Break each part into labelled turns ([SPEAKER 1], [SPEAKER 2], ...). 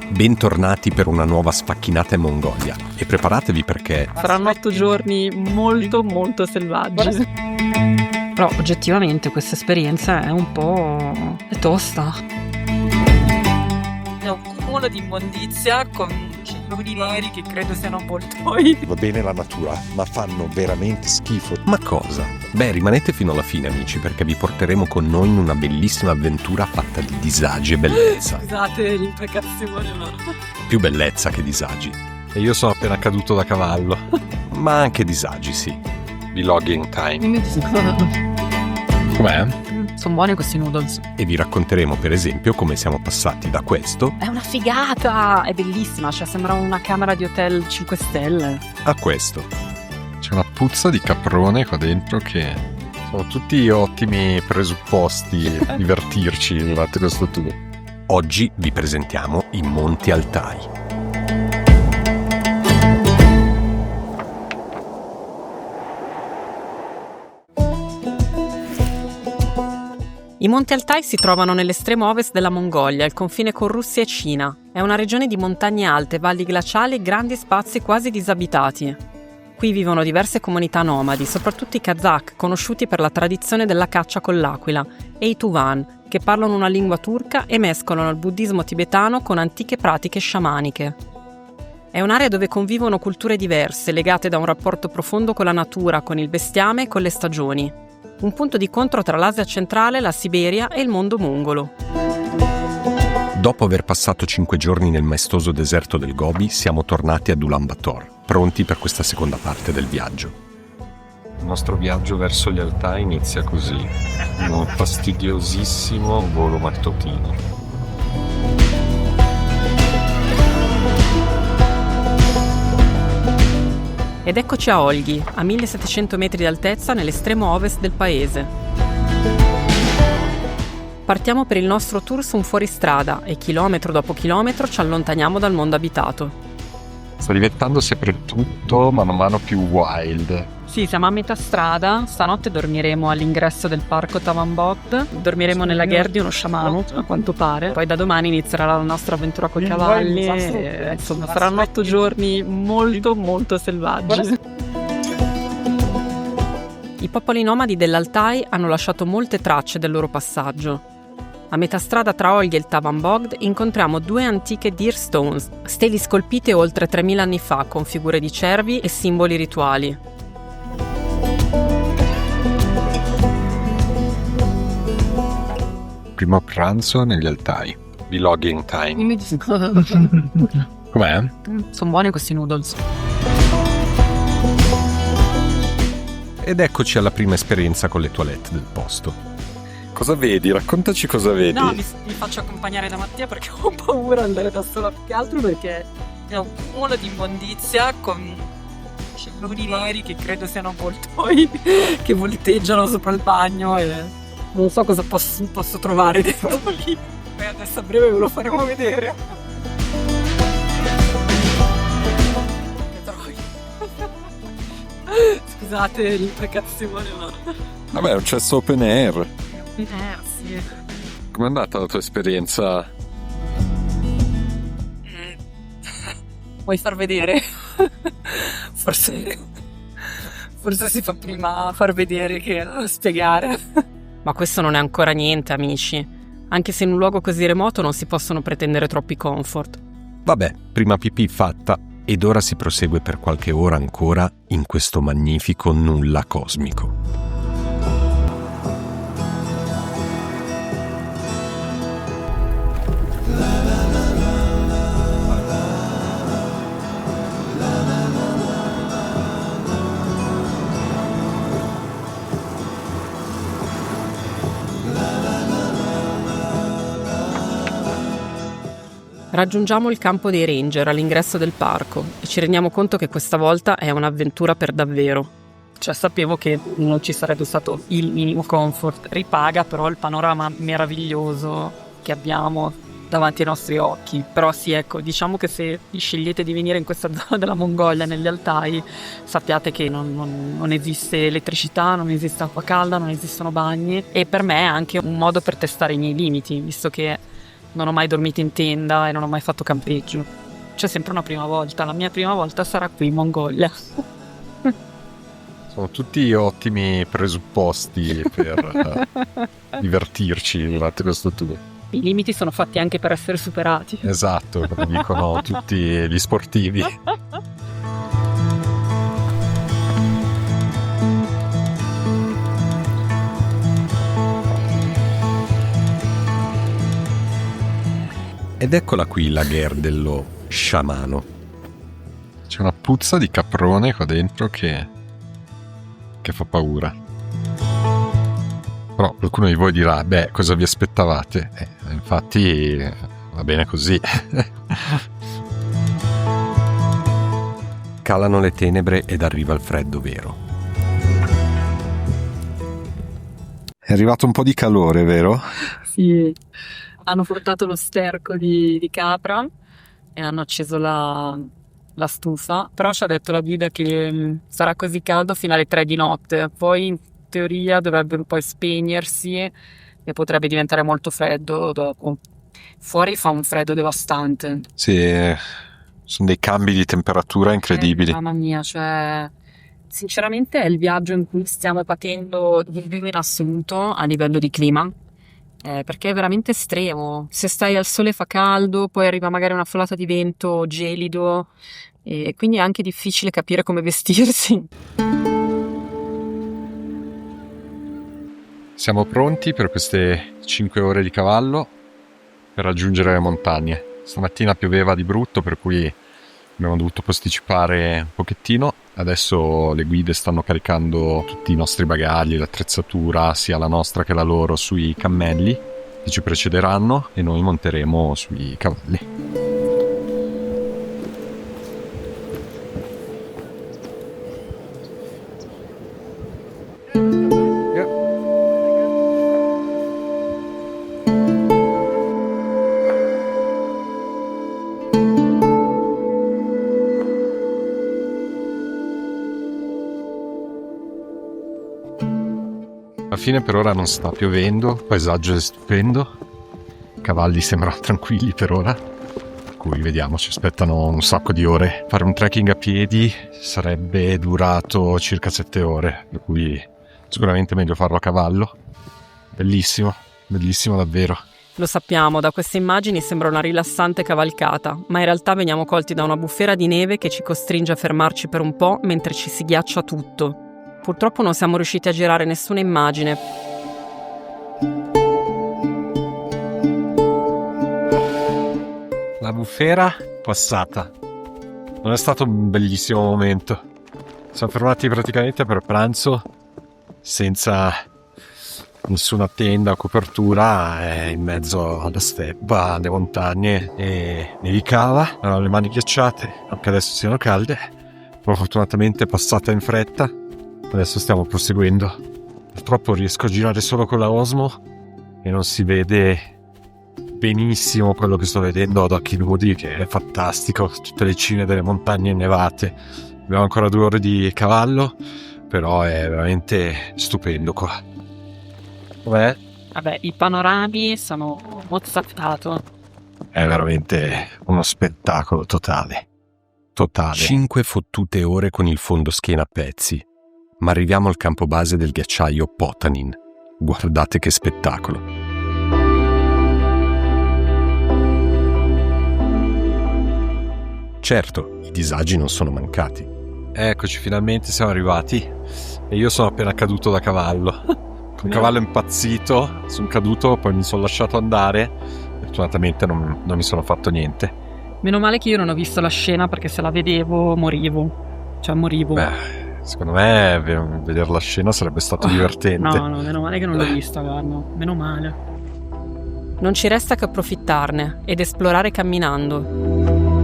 [SPEAKER 1] Bentornati per una nuova sfacchinata in Mongolia e preparatevi perché
[SPEAKER 2] saranno 8 giorni molto molto selvaggi. Però oggettivamente questa esperienza è un po' tosta. È un cumulo di immondizia con cellulari neri che credo siano avvoltoi.
[SPEAKER 3] Va bene la natura, ma fanno veramente schifo.
[SPEAKER 1] Ma cosa? Beh, rimanete fino alla fine, amici, perché vi porteremo con noi in una bellissima avventura fatta di disagi e bellezza.
[SPEAKER 2] Scusate l'imprecazione, ma...
[SPEAKER 1] Più bellezza che disagi.
[SPEAKER 3] E io sono appena caduto da cavallo.
[SPEAKER 1] Ma anche disagi, sì.
[SPEAKER 3] Vlogging time. Com'è?
[SPEAKER 2] Sono buoni questi noodles.
[SPEAKER 1] E vi racconteremo, per esempio, come siamo passati da questo
[SPEAKER 2] È una figata! È bellissima, cioè sembra una camera di hotel 5 stelle.
[SPEAKER 1] a questo.
[SPEAKER 3] C'è una puzza di caprone qua dentro che sono tutti ottimi presupposti a divertirci durante questo tour.
[SPEAKER 1] Oggi vi presentiamo i Monti Altaj.
[SPEAKER 2] I Monti Altaj si trovano nell'estremo ovest della Mongolia, al confine con Russia e Cina. È una regione di montagne alte, valli glaciali e grandi spazi quasi disabitati. Qui vivono diverse comunità nomadi, soprattutto i Kazakh, conosciuti per la tradizione della caccia con l'aquila, e i Tuvan, che parlano una lingua turca e mescolano il buddismo tibetano con antiche pratiche sciamaniche. È un'area dove convivono culture diverse, legate da un rapporto profondo con la natura, con il bestiame e con le stagioni. Un punto di incontro tra l'Asia centrale, la Siberia e il mondo mongolo.
[SPEAKER 1] Dopo aver passato 5 giorni nel maestoso deserto del Gobi, siamo tornati ad Ulaanbaatar, pronti per questa seconda parte del viaggio.
[SPEAKER 3] Il nostro viaggio verso gli Altaj inizia così, in un fastidiosissimo volo mattutino.
[SPEAKER 2] Ed eccoci a Olgi, a 1700 metri di altezza nell'estremo ovest del paese. Partiamo per il nostro tour su un fuoristrada e chilometro dopo chilometro ci allontaniamo dal mondo abitato.
[SPEAKER 3] Sta diventando sempre tutto man mano più wild.
[SPEAKER 2] Sì, siamo a metà strada, stanotte dormiremo all'ingresso del parco Tavanbogd, dormiremo nella gher di uno sciamano, a quanto pare. Poi da domani inizierà la nostra avventura con i cavalli e insomma saranno 8 giorni molto molto selvaggi. I popoli nomadi dell'Altaj hanno lasciato molte tracce del loro passaggio. A metà strada tra Olgi e il Tavanbogd incontriamo 2 antiche deer stones, steli scolpite oltre 3000 anni fa con figure di cervi e simboli rituali.
[SPEAKER 3] Primo pranzo negli Altaj. Vlogging time. Com'è?
[SPEAKER 2] Sono buoni questi noodles.
[SPEAKER 1] Ed eccoci alla prima esperienza con le toilette del posto.
[SPEAKER 3] Cosa vedi? Raccontaci cosa vedi.
[SPEAKER 2] No, mi faccio accompagnare da Mattia perché ho paura di andare da sola, più che altro perché è un cumulo di immondizia con cellulari neri che credo siano avvoltoi che volteggiano sopra il bagno e non so cosa posso trovare dentro lì. E adesso a breve ve lo faremo vedere. Che trovi? Scusate l'imprecazione, ma...
[SPEAKER 3] Vabbè, è un cesso open air.
[SPEAKER 2] Sì.
[SPEAKER 3] Com'è andata la tua esperienza?
[SPEAKER 2] Vuoi far vedere? Forse si fa prima far vedere che spiegare. Ma questo non è ancora niente, amici. Anche se in un luogo così remoto non si possono pretendere troppi comfort.
[SPEAKER 1] Vabbè, prima pipì fatta ed ora si prosegue per qualche ora ancora in questo magnifico nulla cosmico.
[SPEAKER 2] Raggiungiamo il campo dei ranger all'ingresso del parco e ci rendiamo conto che questa volta è un'avventura per davvero. Cioè sapevo che non ci sarebbe stato il minimo comfort. Ripaga però il panorama meraviglioso che abbiamo davanti ai nostri occhi. Però sì, ecco, diciamo che se scegliete di venire in questa zona della Mongolia, negli Altaj, sappiate che non esiste elettricità, non esiste acqua calda, non esistono bagni, e per me è anche un modo per testare i miei limiti, visto che non ho mai dormito in tenda e non ho mai fatto campeggio. C'è sempre una prima volta, la mia prima volta sarà qui in Mongolia.
[SPEAKER 3] Sono tutti ottimi presupposti per divertirci durante questo tour.
[SPEAKER 2] I limiti sono fatti anche per essere superati.
[SPEAKER 3] Esatto, come dicono tutti gli sportivi.
[SPEAKER 1] Ed eccola qui la guerra dello sciamano.
[SPEAKER 3] C'è una puzza di caprone qua dentro che fa paura. Però qualcuno di voi dirà, beh, cosa vi aspettavate? Infatti va bene così.
[SPEAKER 1] Calano le tenebre ed arriva il freddo vero.
[SPEAKER 3] È arrivato un po' di calore, vero?
[SPEAKER 2] Sì, hanno portato lo sterco di capra e hanno acceso la stufa, però ci ha detto la guida che sarà così caldo fino alle 3 di notte, poi in teoria dovrebbe poi spegnersi e potrebbe diventare molto freddo dopo. Fuori fa un freddo devastante.
[SPEAKER 3] Sì, sono dei cambi di temperatura incredibili.
[SPEAKER 2] Mamma mia, cioè sinceramente è il viaggio in cui stiamo patendo di più in assoluto a livello di clima. Perché è veramente estremo. Se stai al sole fa caldo, poi arriva magari una folata di vento gelido e quindi è anche difficile capire come vestirsi.
[SPEAKER 3] Siamo pronti per queste 5 ore di cavallo per raggiungere le montagne. Stamattina pioveva di brutto, per cui abbiamo dovuto posticipare un pochettino. Adesso le guide stanno caricando tutti i nostri bagagli, l'attrezzatura, sia la nostra che la loro, sui cammelli che ci precederanno e noi monteremo sui cavalli. Alla fine per ora non sta piovendo, il paesaggio è stupendo, i cavalli sembrano tranquilli per ora, per cui vediamo, ci aspettano un sacco di ore. Fare un trekking a piedi sarebbe durato circa 7 ore, per cui sicuramente è meglio farlo a cavallo. Bellissimo, bellissimo davvero.
[SPEAKER 2] Lo sappiamo, da queste immagini sembra una rilassante cavalcata, ma in realtà veniamo colti da una bufera di neve che ci costringe a fermarci per un po' mentre ci si ghiaccia tutto. Purtroppo non siamo riusciti a girare nessuna immagine.
[SPEAKER 3] La bufera passata. Non è stato un bellissimo momento. Siamo fermati praticamente per pranzo senza nessuna tenda o copertura, in mezzo alla steppa, alle montagne, e nevicava, avevamo le mani ghiacciate, anche adesso siano calde, però fortunatamente è passata in fretta. Adesso stiamo proseguendo. Purtroppo riesco a girare solo con la Osmo e non si vede benissimo quello che sto vedendo ad occhi nudi, che è fantastico, tutte le cime delle montagne innevate. Abbiamo ancora 2 ore di cavallo, però è veramente stupendo qua. Com'è?
[SPEAKER 2] Vabbè, i panorami sono mozzafiato.
[SPEAKER 3] È veramente uno spettacolo totale.
[SPEAKER 1] 5 fottute ore con il fondoschiena a pezzi, ma arriviamo al campo base del ghiacciaio Potanin. Guardate che spettacolo. Certo, i disagi non sono mancati.
[SPEAKER 3] Eccoci, finalmente siamo arrivati e io sono appena caduto da cavallo. Un cavallo impazzito, sono caduto, poi mi sono lasciato andare. Fortunatamente non mi sono fatto niente.
[SPEAKER 2] Meno male che io non ho visto la scena, perché se la vedevo morivo.
[SPEAKER 3] Beh, secondo me vedere la scena sarebbe stato divertente.
[SPEAKER 2] No, meno male che non l'ho vista, guarda. Meno male. Non ci resta che approfittarne ed esplorare camminando.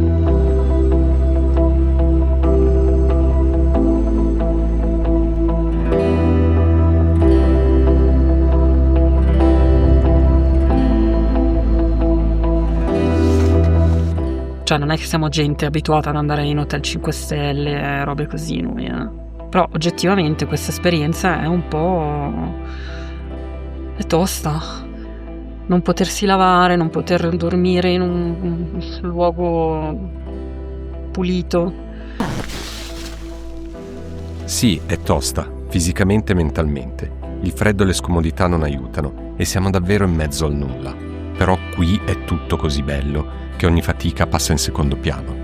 [SPEAKER 2] Cioè, non è che siamo gente abituata ad andare in hotel 5 stelle, robe così noi, Però oggettivamente questa esperienza è un po'... è tosta. non potersi lavare, non poter dormire in un luogo pulito.
[SPEAKER 1] Sì, è tosta, fisicamente e mentalmente. Il freddo e le scomodità non aiutano e siamo davvero in mezzo al nulla. Però qui è tutto così bello che ogni fatica passa in secondo piano.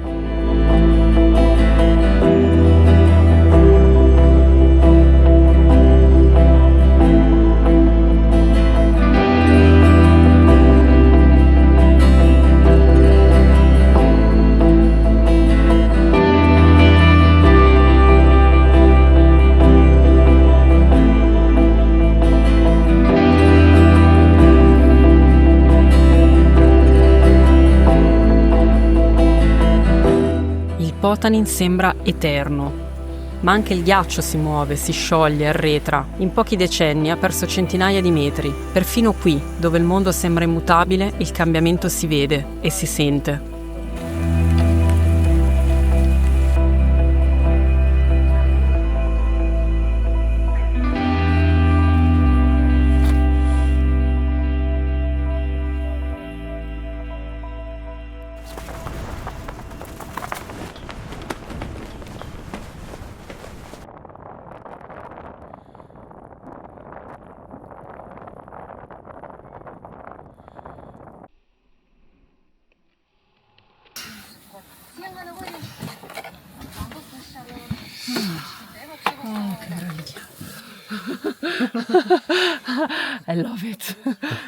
[SPEAKER 2] Potanin sembra eterno, ma anche il ghiaccio si muove, si scioglie, arretra. In pochi decenni ha perso centinaia di metri. Perfino qui, dove il mondo sembra immutabile, il cambiamento si vede e si sente.
[SPEAKER 4] Oh, che meraviglia. I love it.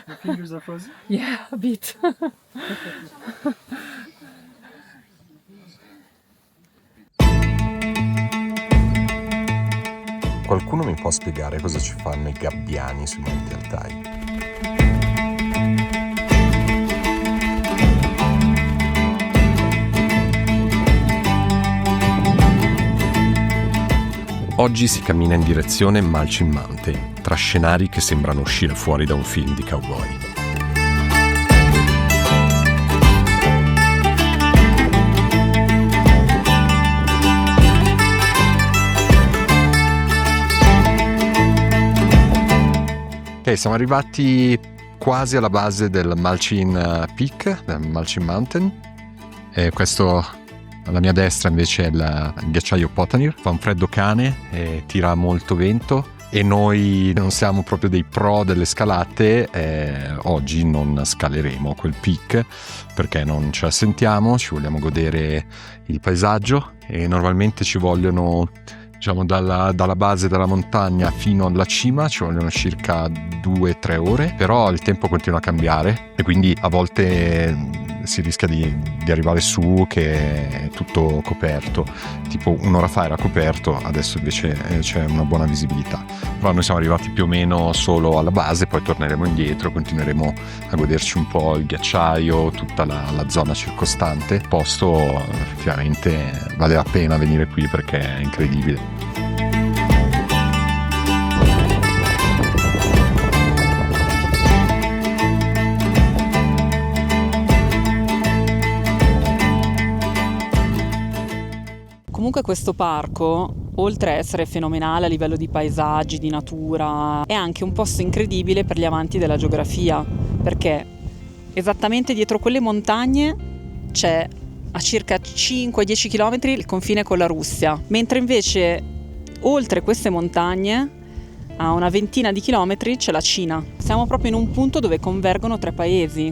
[SPEAKER 5] Your fingers are frozen?
[SPEAKER 4] Yeah, a bit.
[SPEAKER 1] Qualcuno mi può spiegare cosa ci fanno i gabbiani sui Monti Altai? Oggi si cammina in direzione Mulching Mountain, tra scenari che sembrano uscire fuori da un film di cowboy. Ok, siamo arrivati quasi alla base del Mulching Peak, del Mulching Mountain. E questo alla mia destra invece è il ghiacciaio Potanir. Fa un freddo cane e tira molto vento e noi non siamo proprio dei pro delle scalate. Oggi non scaleremo quel peak perché non ce la sentiamo, ci vogliamo godere il paesaggio e normalmente ci vogliono, diciamo, dalla base della montagna fino alla cima ci vogliono circa 2-3 ore, però il tempo continua a cambiare e quindi a volte si rischia di arrivare su che è tutto coperto, tipo un'ora fa era coperto, adesso invece c'è una buona visibilità. Però noi siamo arrivati più o meno solo alla base, poi torneremo indietro, continueremo a goderci un po' il ghiacciaio, tutta la zona circostante. Il posto effettivamente vale la pena venire qui perché è incredibile.
[SPEAKER 2] Comunque questo parco, oltre a essere fenomenale a livello di paesaggi, di natura, è anche un posto incredibile per gli amanti della geografia, perché esattamente dietro quelle montagne c'è a circa 5-10 km il confine con la Russia, mentre invece oltre queste montagne, a una ventina di chilometri, c'è la Cina. Siamo proprio in un punto dove convergono 3 paesi.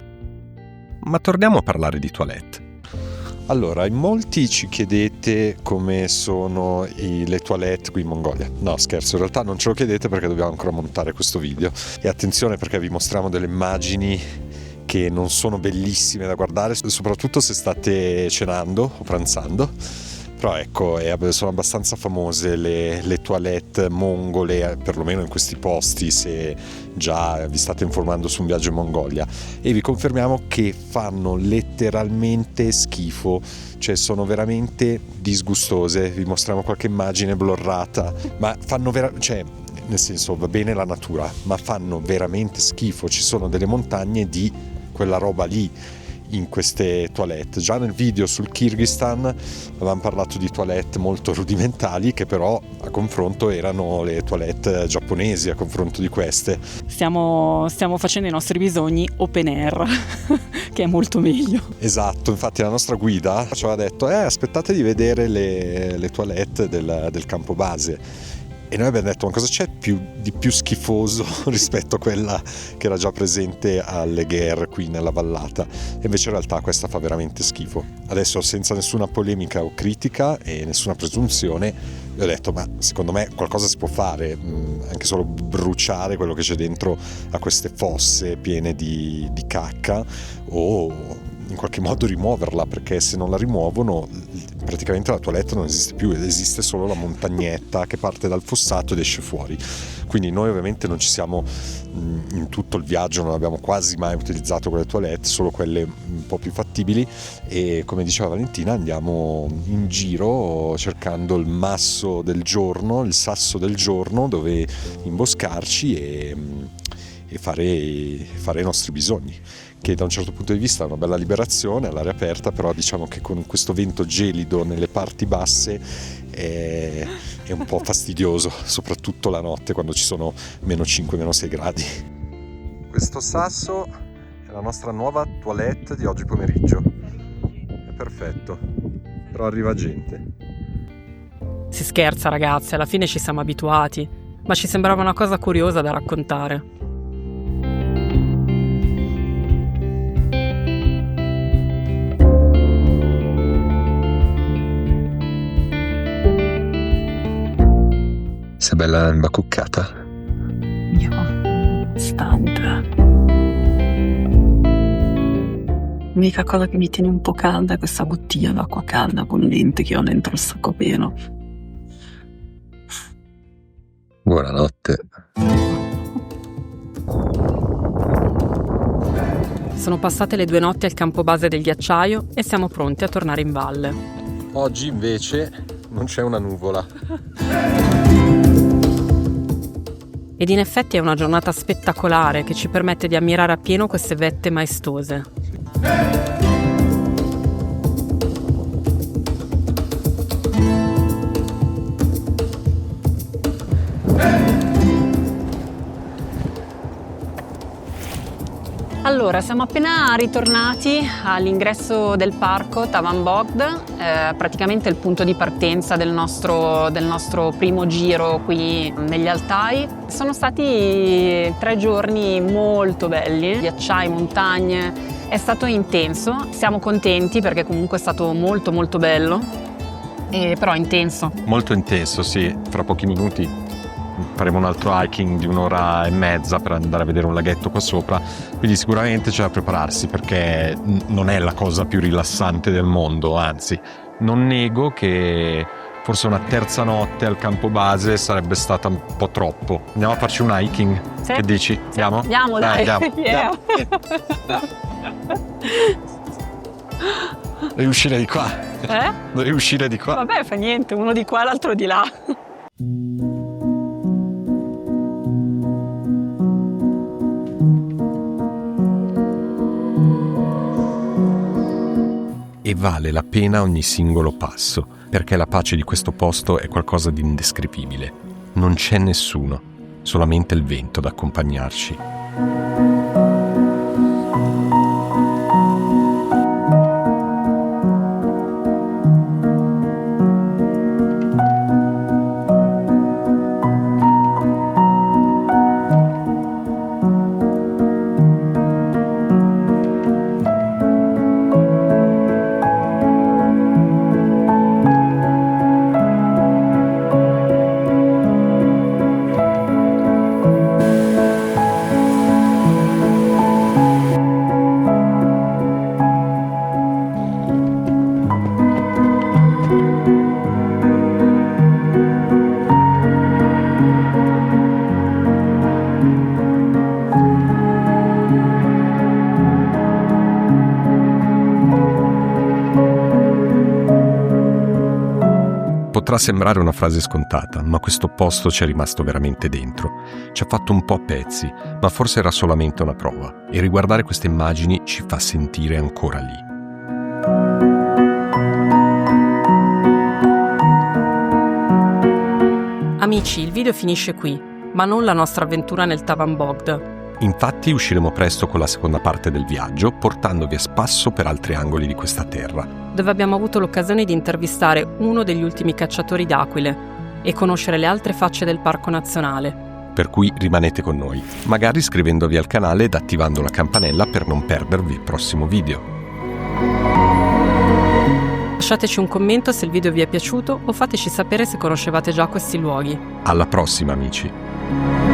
[SPEAKER 1] Ma torniamo a parlare di toilette.
[SPEAKER 3] Allora, in molti ci chiedete come sono le toilette qui in Mongolia. No, scherzo, in realtà non ce lo chiedete perché dobbiamo ancora montare questo video. E attenzione perché vi mostriamo delle immagini che non sono bellissime da guardare, soprattutto se state cenando o pranzando. Però ecco, sono abbastanza famose le toilette mongole, perlomeno in questi posti, se già vi state informando su un viaggio in Mongolia. E vi confermiamo che fanno letteralmente schifo, cioè sono veramente disgustose. Vi mostriamo qualche immagine blurrata, ma fanno cioè, nel senso, va bene la natura, ma fanno veramente schifo. Ci sono delle montagne di quella roba lì in queste toilette. Già nel video sul Kirghizistan avevamo parlato di toilette molto rudimentali che però a confronto erano le toilette giapponesi a confronto di queste.
[SPEAKER 2] stiamo facendo i nostri bisogni open air, che è molto meglio.
[SPEAKER 1] Esatto, infatti la nostra guida ci aveva detto aspettate di vedere le toilette del campo base. E noi abbiamo detto: ma cosa c'è di più schifoso rispetto a quella che era già presente alle Gher qui nella vallata? E invece in realtà questa fa veramente schifo. Adesso, senza nessuna polemica o critica e nessuna presunzione, io ho detto: ma secondo me qualcosa si può fare, anche solo bruciare quello che c'è dentro a queste fosse piene di cacca, o in qualche modo rimuoverla, perché se non la rimuovono praticamente la toilette non esiste più, esiste solo la montagnetta che parte dal fossato ed esce fuori. Quindi noi ovviamente non ci siamo, in tutto il viaggio non abbiamo quasi mai utilizzato quelle toilette, solo quelle un po' più fattibili, e come diceva Valentina andiamo in giro cercando il masso del giorno, il sasso del giorno dove imboscarci e fare i nostri bisogni, che da un certo punto di vista è una bella liberazione all'aria aperta, però diciamo che con questo vento gelido nelle parti basse è un po' fastidioso, soprattutto la notte quando ci sono -5, -6 gradi. Questo sasso è la nostra nuova toilette di oggi pomeriggio, è perfetto, però arriva gente.
[SPEAKER 2] Si scherza, ragazzi, alla fine ci siamo abituati, ma ci sembrava una cosa curiosa da raccontare.
[SPEAKER 1] Sei bella imbacuccata.
[SPEAKER 2] Stante. L'unica cosa che mi tiene un po' calda è questa bottiglia d'acqua calda bollente che ho dentro il sacco pieno.
[SPEAKER 1] Buonanotte.
[SPEAKER 2] Sono passate le 2 notti al campo base del ghiacciaio e siamo pronti a tornare in valle.
[SPEAKER 1] Oggi invece non c'è una nuvola.
[SPEAKER 2] Ed in effetti è una giornata spettacolare che ci permette di ammirare appieno queste vette maestose. Allora, siamo appena ritornati all'ingresso del parco Tavan Bogd, praticamente il punto di partenza del nostro primo giro qui negli Altai. Sono stati 3 giorni molto belli, ghiacciai, montagne, è stato intenso, siamo contenti perché comunque è stato molto molto bello, però intenso.
[SPEAKER 3] Molto intenso, sì, fra pochi minuti faremo un altro hiking di 1 ora e mezza per andare a vedere un laghetto qua sopra, quindi sicuramente c'è da prepararsi perché non è la cosa più rilassante del mondo, anzi non nego che forse una terza notte al campo base sarebbe stata un po' troppo. Andiamo a farci un hiking?
[SPEAKER 2] Sì.
[SPEAKER 3] Che dici?
[SPEAKER 2] Sì.
[SPEAKER 3] Andiamo?
[SPEAKER 2] Andiamo, dai.
[SPEAKER 3] Andiamo.
[SPEAKER 2] Yeah.
[SPEAKER 3] Devi uscire di qua. Devi uscire di qua.
[SPEAKER 2] Vabbè, fa niente, uno di qua e l'altro di là.
[SPEAKER 3] E vale la pena ogni singolo passo, perché la pace di questo posto è qualcosa di indescrivibile. Non c'è nessuno, solamente il vento ad accompagnarci. Potrà sembrare una frase scontata, ma questo posto ci è rimasto veramente dentro. Ci ha fatto un po' a pezzi, ma forse era solamente una prova, e riguardare queste immagini ci fa sentire ancora lì.
[SPEAKER 2] Amici, il video finisce qui. ma non la nostra avventura nel Tavan Bogd.
[SPEAKER 3] Infatti usciremo presto con la seconda parte del viaggio, portandovi a spasso per altri angoli di questa terra.
[SPEAKER 2] Dove abbiamo avuto l'occasione di intervistare uno degli ultimi cacciatori d'aquile e conoscere le altre facce del Parco Nazionale.
[SPEAKER 3] Per cui rimanete con noi, magari iscrivendovi al canale ed attivando la campanella per non perdervi il prossimo video.
[SPEAKER 2] Lasciateci un commento se il video vi è piaciuto o fateci sapere se conoscevate già questi luoghi.
[SPEAKER 3] Alla prossima, amici!